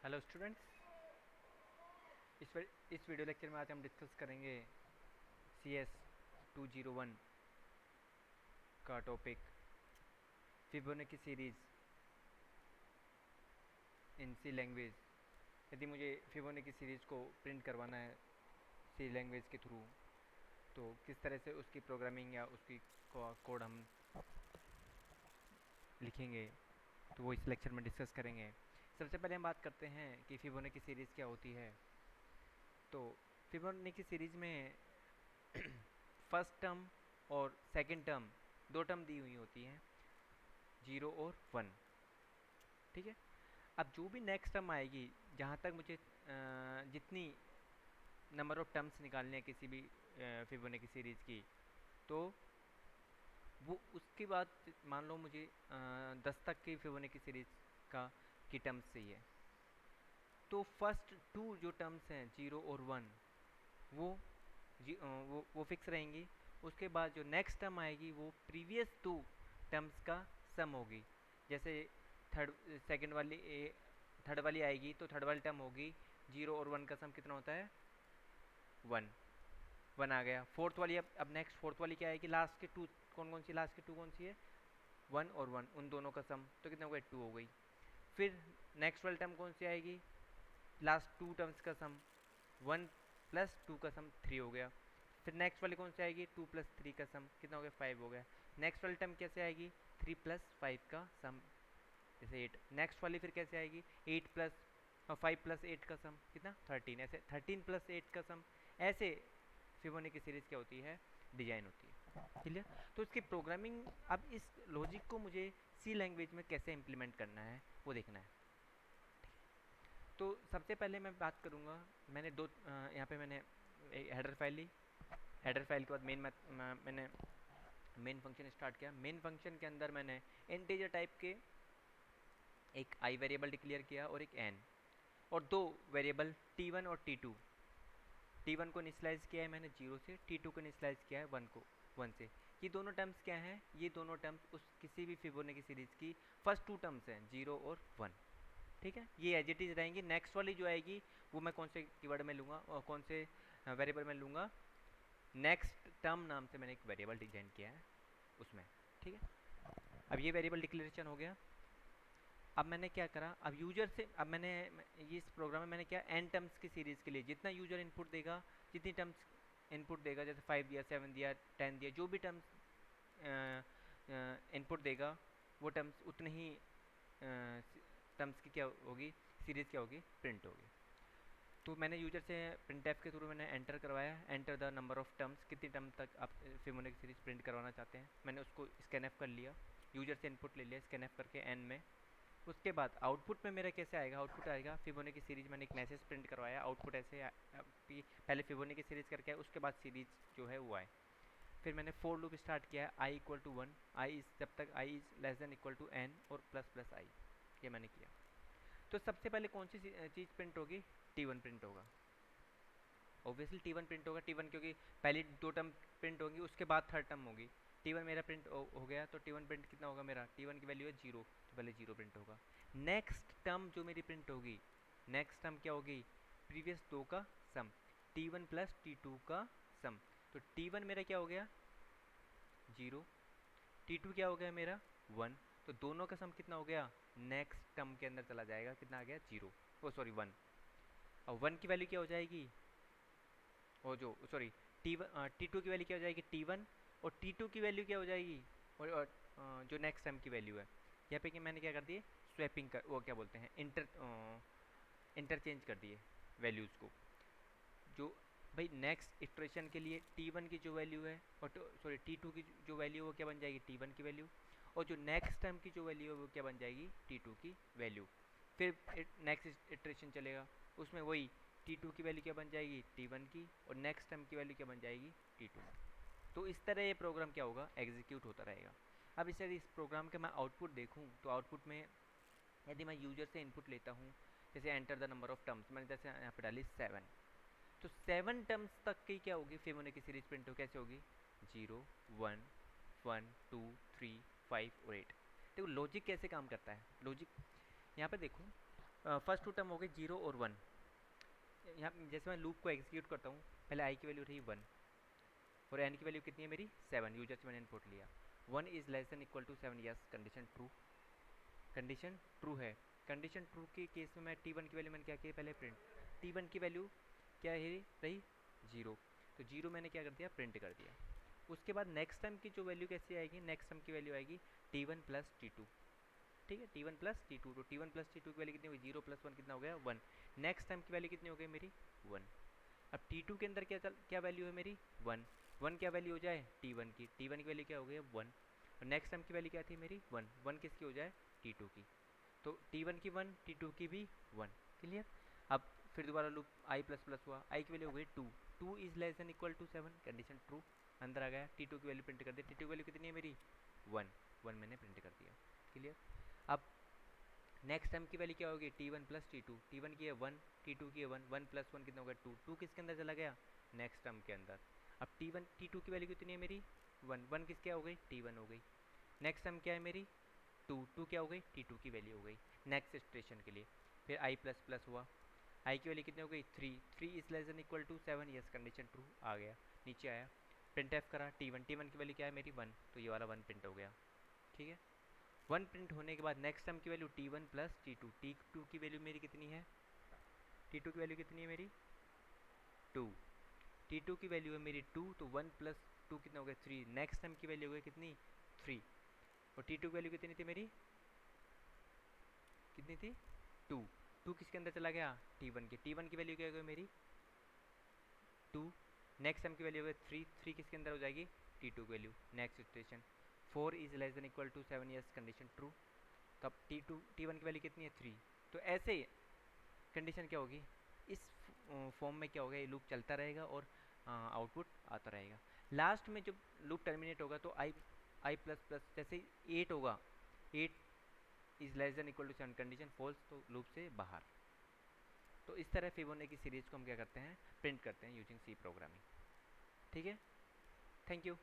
Hello students, इस video lecture में आज हम डिस्कस करेंगे CS 201 का टॉपिक फिबोनाची सीरीज़ इन सी लैंग्वेज। यदि मुझे फिबोनाची सीरीज़ को प्रिंट करवाना है सी लैंग्वेज के थ्रू, तो किस तरह से उसकी प्रोग्रामिंग या उसकी कोड हम लिखेंगे, तो वो इस लेक्चर में डिस्कस करेंगे। सबसे पहले हम बात करते हैं कि फिबोनाची सीरीज़ क्या होती है। तो फिबोनाची सीरीज़ में फर्स्ट टर्म और सेकंड टर्म दो टर्म दी हुई होती हैं, 0 और 1। ठीक है। अब जो भी नेक्स्ट टर्म आएगी, जहाँ तक मुझे जितनी नंबर ऑफ टर्म्स निकालने हैं किसी भी फिबोनाची सीरीज़ की, तो वो उसके बाद मान लो मुझे 10 तक की फिबोनाची सीरीज़ का की टर्म्स चाहिए, तो फर्स्ट टू जो टर्म्स हैं 0 और 1 वो वो फिक्स रहेंगी। उसके बाद जो नेक्स्ट टर्म आएगी वो प्रीवियस टू टर्म्स का सम होगी। जैसे थर्ड सेकंड वाली थर्ड वाली आएगी तो थर्ड वाली टर्म होगी 0 और 1 का सम कितना होता है, 1। 1 आ गया। फोर्थ वाली अब नेक्स्ट फोर्थ वाली क्या आएगी, लास्ट के टू कौन कौन सी, लास्ट की टू कौन सी है, 1 और 1, उन दोनों का सम तो कितना हो गया, 2 हो गई। फिर नेक्स्ट वाली टर्म कौन सी आएगी, लास्ट टू टर्म्स का सम, 1 प्लस 2 का सम 3 हो गया। फिर नेक्स्ट वाली कौन सी आएगी, 2 प्लस 3 का सम कितना हो गया, 5 हो गया। नेक्स्ट वाली टर्म कैसे आएगी, 3 प्लस 5 का सम, जैसे 8। नेक्स्ट वाली फिर कैसे आएगी, 8 प्लस 5 प्लस 8 का सम कितना, 13। ऐसे 13 प्लस 8 का सम, ऐसे फिबोनाची सीरीज़ क्या होती है, डिजाइन होती है। क्लियर। तो इसकी प्रोग्रामिंग, अब इस लॉजिक को मुझे सी लैंग्वेज में कैसे इम्प्लीमेंट करना है वो देखना है। तो सबसे पहले मैं बात करूँगा, मैंने यहाँ पे मैंने हेडर फाइल ली। हेडर फाइल के बाद मैंने मेन फंक्शन स्टार्ट किया। मेन फंक्शन के अंदर मैंने इंटीजर टाइप के एक आई वेरिएबल डिक्लेयर किया और एक एन, और दो वेरिएबल T1 और T2। T1 को इनिशियलाइज किया है मैंने 0 से, T2 को इनिशियलाइज किया है 1 से। ये दोनों टर्म्स क्या हैं, ये दोनों टर्म्स उस किसी भी फिबोनाची सीरीज़ की फर्स्ट टू टर्म्स हैं, 0 और 1। ठीक है, ये एज इट इज रहेंगी। नेक्स्ट वाली जो आएगी वो मैं कौन से कीवर्ड में लूँगा और कौन से वेरिएबल में लूँगा, नेक्स्ट टर्म नाम से मैंने एक वेरिएबल डिजाइन किया है उसमें। ठीक है, अब ये वेरिएबल डिक्लेरेशन हो गया। अब मैंने क्या करा, अब यूजर से, अब मैंने इस प्रोग्राम में मैंने क्या, एन टर्म्स की सीरीज़ के लिए जितना यूजर इनपुट देगा, जितनी टर्म्स इनपुट देगा, जैसे 5 दिया, 7 दिया, 10 दिया, जो भी टर्म्स इनपुट देगा वो टर्म्स उतने ही टर्म्स की क्या होगी, सीरीज़ क्या होगी, प्रिंट होगी। तो मैंने यूजर से प्रिंटफ के थ्रू मैंने एंटर करवाया, enter the number of terms, कितनी टर्म तक आप फिबोनाची सीरीज प्रिंट करवाना चाहते हैं। मैंने उसको स्कैनएफ कर लिया, यूजर से इनपुट ले लिया स्कैनएफ करके एन में। उसके बाद आउटपुट में मेरा कैसे आएगा, आउटपुट आएगा फिबोनाची सीरीज, मैंने एक मैसेज प्रिंट करवाया, आउटपुट ऐसे पहले फिबोनाची सीरीज करके आए, उसके बाद सीरीज जो है वो आए। फिर मैंने फोर लूप स्टार्ट किया, आई इक्वल टू 1, आई जब तक i is less than equal to n और प्लस प्लस आई, ये मैंने किया। तो सबसे पहले कौन सी चीज़ प्रिंट होगी, T1 प्रिंट होगा। ऑब्वियसली T1 प्रिंट होगा, T1 क्योंकि पहली दो टर्म प्रिंट होंगी, उसके बाद थर्ड टर्म होगी। T1 मेरा प्रिंट हो गया, तो T1 प्रिंट कितना होगा मेरा, T1 की वैल्यू है 0, तो पहले 0 प्रिंट होगा। नेक्स्ट टर्म जो मेरी प्रिंट होगी, नेक्स्ट टर्म क्या होगी, प्रीवियस दो का सम, T1 प्लस T2 का सम। तो T1 मेरा क्या हो गया, 0, T2 क्या हो गया मेरा, 1। तो दोनों का सम कितना हो गया, नेक्स्ट टर्म के अंदर चला जाएगा, कितना आ गया, 0, ओ सॉरी 1। और 1 की वैल्यू क्या हो जाएगी, और जो सॉरी T2 की वैल्यू क्या हो जाएगी, T1, और T2 की वैल्यू क्या हो जाएगी, और जो नेक्स्ट टर्म की वैल्यू है, यहाँ पे कि मैंने क्या कर दिए, स्वैपिंग कर, वो क्या बोलते हैं, इंटरचेंज कर दिए वैल्यूज़ को। जो भाई नेक्स्ट इटरेशन के लिए T1 की जो वैल्यू है, और सॉरी T2 की जो वैल्यू है वो क्या बन जाएगी, T1 की वैल्यू, और जो नेक्स्ट टर्म की जो वैल्यू है वो क्या बन जाएगी, T2 की वैल्यू। फिर नेक्स्ट इटरेशन चलेगा, उसमें वही T2 की वैल्यू क्या बन जाएगी, T1 की, और नेक्स्ट टर्म की वैल्यू क्या बन जाएगी, T2। तो इस तरह ये प्रोग्राम क्या होगा, एग्जीक्यूट होता रहेगा। अब इस प्रोग्राम के मैं आउटपुट देखूँ, तो आउटपुट में यदि मैं यूजर से इनपुट लेता हूँ, जैसे enter the number of terms, मैंने जैसे यहाँ पे डाली 7, तो 7 टर्म्स तक की क्या होगी फिबोनाची सीरीज प्रिंट हो, कैसे होगी, 0, 1, 1, 2, 3, 5 और 8। देखो लॉजिक कैसे काम करता है, लॉजिक यहाँ पे देखो, फर्स्ट टू टर्म हो गए 0 और 1। यहाँ जैसे मैं लूप को एग्जीक्यूट करता हूँ, पहले आई की वैल्यू रही 1 और एन की वैल्यू कितनी है मेरी 7, यूजर से मैंने इनपुट लिया। 1 is less than equal to 7, yes condition true, condition true है। कंडीशन ट्रू के केस में मैं T1 की वैल्यू मैंने क्या की पहले प्रिंट, T1 की वैल्यू क्या है रही 0, तो 0 मैंने क्या कर दिया प्रिंट कर दिया। उसके बाद नेक्स्ट टाइम की जो वैल्यू कैसी आएगी, नेक्स्ट टाइम की वैल्यू आएगी T1 प्लस T2, ठीक है, T1 प्लस T2, तो T1 प्लस T2 की वैल्यू कितनी हुई 0 प्लस 1 कितना हो गया 1, नेक्स्ट टाइम की वैल्यू कितनी हो गई मेरी 1। अब T2 के अंदर क्या वैल्यू है मेरी 1, 1 क्या वैल्यू हो जाए T1 की, T1 की वैल्यू क्या हो गई 1, और नेक्स्ट टाइम की वैल्यू क्या थी मेरी 1, 1 किसकी हो जाए T2 की, तो T1 की 1 T2 की भी 1, क्लियर। अब फिर दोबारा लूप i प्लस प्लस हुआ, i की वैल्यू हो गई 2, 2 is less than equal to 7, condition true, अंदर आ गया। T2 की वैल्यू प्रिंट कर दी, T2 की वैल्यू कितनी है मेरी 1, 1 मैंने प्रिंट कर दिया, क्लियर। अब नेक्स्ट टाइम की वैल्यू क्या होगी T1 प्लस T2, T1 की है 1, T2 की है 1, 1 प्लस 1 कितना होगा 2, 2 किसके अंदर चला गया नेक्स्ट टर्म के अंदर। अब T1 T2 की वैल्यू कितनी है मेरी 1, 1 किसके हो गई T1 हो गई, नेक्स्ट टर्म क्या है मेरी 2, 2 क्या हो गई T2 की वैल्यू हो गई नेक्स्ट स्टेशन के लिए। फिर i प्लस प्लस हुआ, i की वैल्यू कितनी हो गई 3, 3 is less than equal to 7, yes condition true, आ गया नीचे आया। प्रिंट एफ करा T1, T1 की वैल्यू क्या है मेरी 1, तो ये वाला 1 प्रिंट हो गया, ठीक है। 1 प्रिंट होने के बाद नेक्स्ट टर्म की value T1 plus T2, T2 की वैल्यू मेरी कितनी है, T2 की वैल्यू कितनी है मेरी 2, T2 की वैल्यू है मेरी 2, तो 1 प्लस 2 कितना हो गया 3, नेक्स्ट टर्म की वैल्यू हो गई कितनी 3, और T2 की वैल्यू कितनी थी मेरी, कितनी थी 2, 2 किसके अंदर चला गया T1 की, T1 की वैल्यू क्या हो गई मेरी 2, नेक्स्ट टर्म की वैल्यू हो गई 3, 3 किसके अंदर हो जाएगी T2 की value next station. 4 is less than equal to 7, yes condition true, तब T1 की वैल्यू कितनी है 3, तो ऐसे कंडीशन क्या होगी इस फॉर्म में क्या होगा, ये लूप चलता रहेगा और आउटपुट आता रहेगा। लास्ट में जब लूप टर्मिनेट होगा तो आई प्लस प्लस जैसे 8 होगा, 8 is less than equal to 7, condition false, तो लूप से बाहर। तो इस तरह फिबोनाची सीरीज को हम क्या करते हैं प्रिंट करते हैं यूजिंग सी प्रोग्रामिंग, ठीक है। Thank you.